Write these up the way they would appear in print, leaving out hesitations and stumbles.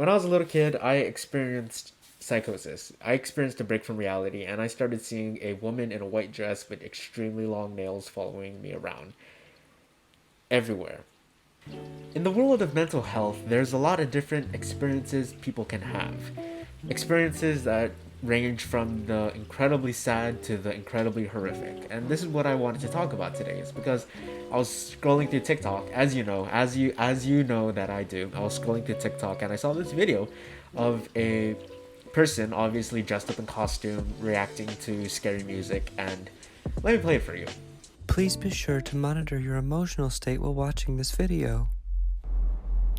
When I was a little kid, I experienced psychosis. I experienced a break from reality, and I started seeing a woman in a white dress with extremely long nails following me around everywhere. In the world of mental health, there's a lot of different experiences people can have. Experiences that range from the incredibly sad to the incredibly horrific. And this is what I wanted to talk about today. Is because I was scrolling through TikTok, as you know that I do. I was scrolling through TikTok and I saw this video of a person obviously dressed up in costume reacting to scary music, and let me play it for you. Please be sure to monitor your emotional state while watching this video.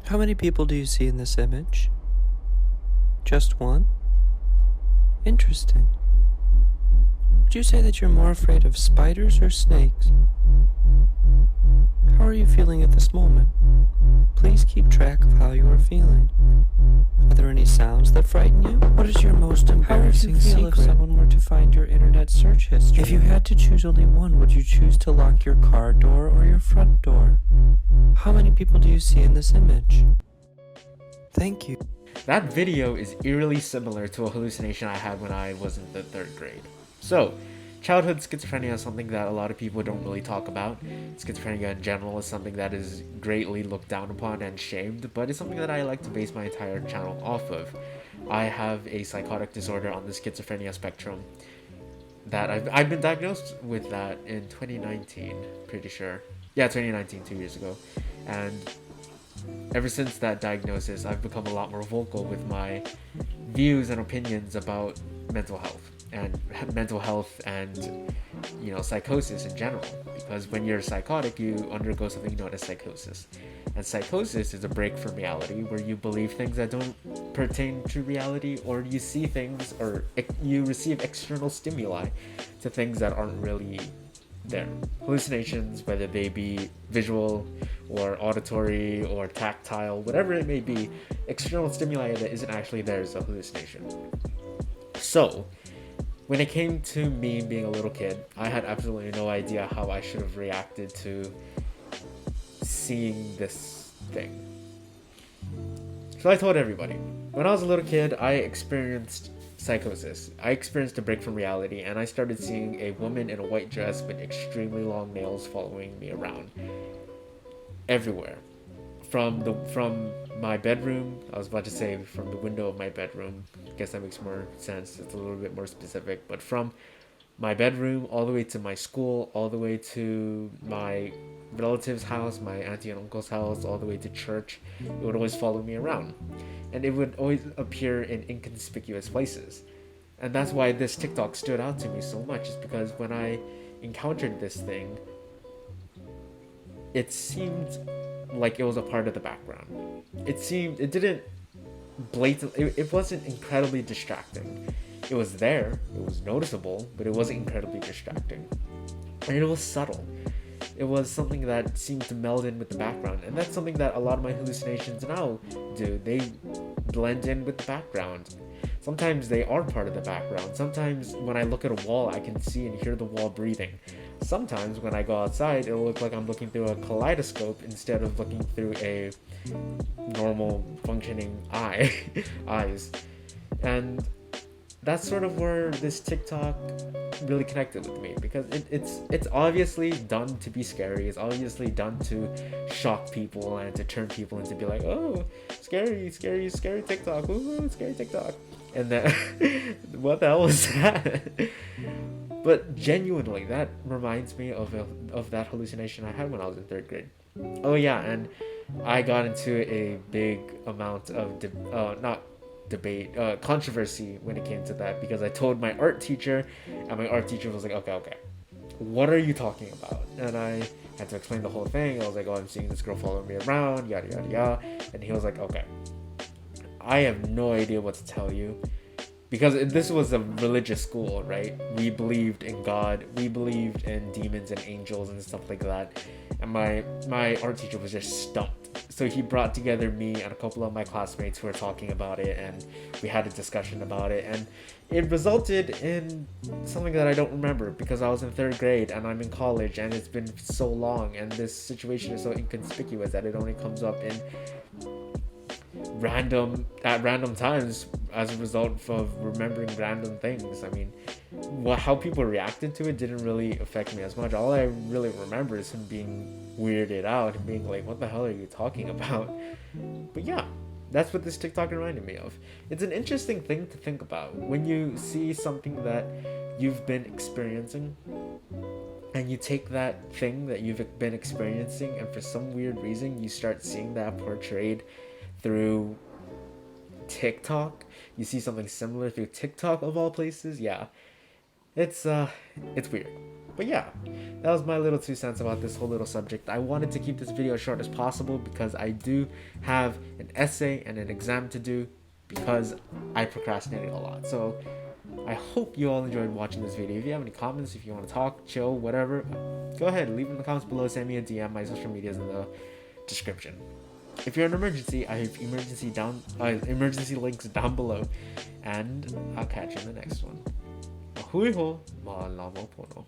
How many people do you see in this image? Just one? Interesting. Would you say that you're more afraid of spiders or snakes? How are you feeling at this moment? Please keep track of how you are feeling. Are there any sounds that frighten you? What is your most embarrassing secret? If someone were to find your internet search history? If you had to choose only one, would you choose to lock your car door or your front door? How many people do you see in this image? Thank you. That video is eerily similar to a hallucination I had when I was in the third grade. So, childhood schizophrenia is something that a lot of people don't really talk about. Schizophrenia in general is something that is greatly looked down upon and shamed, but it's something that I like to base my entire channel off of. I have a psychotic disorder on the schizophrenia spectrum that I've been diagnosed with that in 2019, pretty sure. Yeah, 2019, 2 years ago. And ever since that diagnosis, I've become a lot more vocal with my views and opinions about mental health and psychosis in general, because when you're psychotic you undergo something known as psychosis, and psychosis is a break from reality where you believe things that don't pertain to reality, or you see things, or you receive external stimuli to things that aren't really there. Hallucinations, whether they be visual or auditory or tactile, whatever it may be, external stimuli that isn't actually there is a hallucination. So when it came to me being a little kid, I had absolutely no idea how I should have reacted to seeing this thing. So I told everybody, when I was a little kid, I experienced psychosis. I experienced a break from reality, and I started seeing a woman in a white dress with extremely long nails following me around everywhere. From my bedroom, I was about to say from the window of my bedroom. I guess that makes more sense. It's a little bit more specific, but from my bedroom all the way to my school, all the way to my relative's house, my auntie and uncle's house, all the way to church, it would always follow me around. And it would always appear in inconspicuous places. And that's why this TikTok stood out to me so much, is because when I encountered this thing, it seemed like it was a part of the background. It didn't it wasn't incredibly distracting. It was there, it was noticeable, but it wasn't incredibly distracting. And it was subtle. It was something that seemed to meld in with the background, and that's something that a lot of my hallucinations now do. They blend in with the background. Sometimes they are part of the background. Sometimes when I look at a wall, I can see and hear the wall breathing. Sometimes when I go outside, it'll look like I'm looking through a kaleidoscope instead of looking through a normal functioning eyes. And that's sort of where this TikTok really connected with me, because it's obviously done to be scary. It's obviously done to shock people and to turn people into be like, oh, scary TikTok, ooh, scary TikTok. And then what the hell was that? But genuinely, that reminds me of that hallucination I had when I was in third grade. Oh yeah, and I got into a big amount of controversy when it came to that, because I told my art teacher, and my art teacher was like, okay, what are you talking about? And I had to explain the whole thing. I was like, oh, I'm seeing this girl follow me around, yada yada yada. And he was like, okay, I have no idea what to tell you, because this was a religious school, right? We believed in God, we believed in demons and angels and stuff like that. And my art teacher was just stumped. So he brought together me and a couple of my classmates who were talking about it, and we had a discussion about it, and it resulted in something that I don't remember, because I was in third grade and I'm in college, and it's been so long, and this situation is so inconspicuous that it only comes up in at random times as a result of remembering random things. I mean, how people reacted to it didn't really affect me as much. All I really remember is him being weirded out and being like, what the hell are you talking about? But yeah, that's what this TikTok reminded me of. It's an interesting thing to think about when you see something that you've been experiencing, and you take that thing that you've been experiencing, and for some weird reason you start seeing that portrayed through TikTok. You see something similar through TikTok of all places. Yeah, it's weird. But yeah, that was my little 2 cents about this whole little subject. I wanted to keep this video as short as possible because I do have an essay and an exam to do because I procrastinated a lot. So I hope you all enjoyed watching this video. If you have any comments, if you want to talk, chill, whatever, go ahead, leave them in the comments below, send me a DM. My social media is in the description. If you're in an emergency, I have emergency links down below, and I'll catch you in the next one. Mahui ho, ma'alamo pono.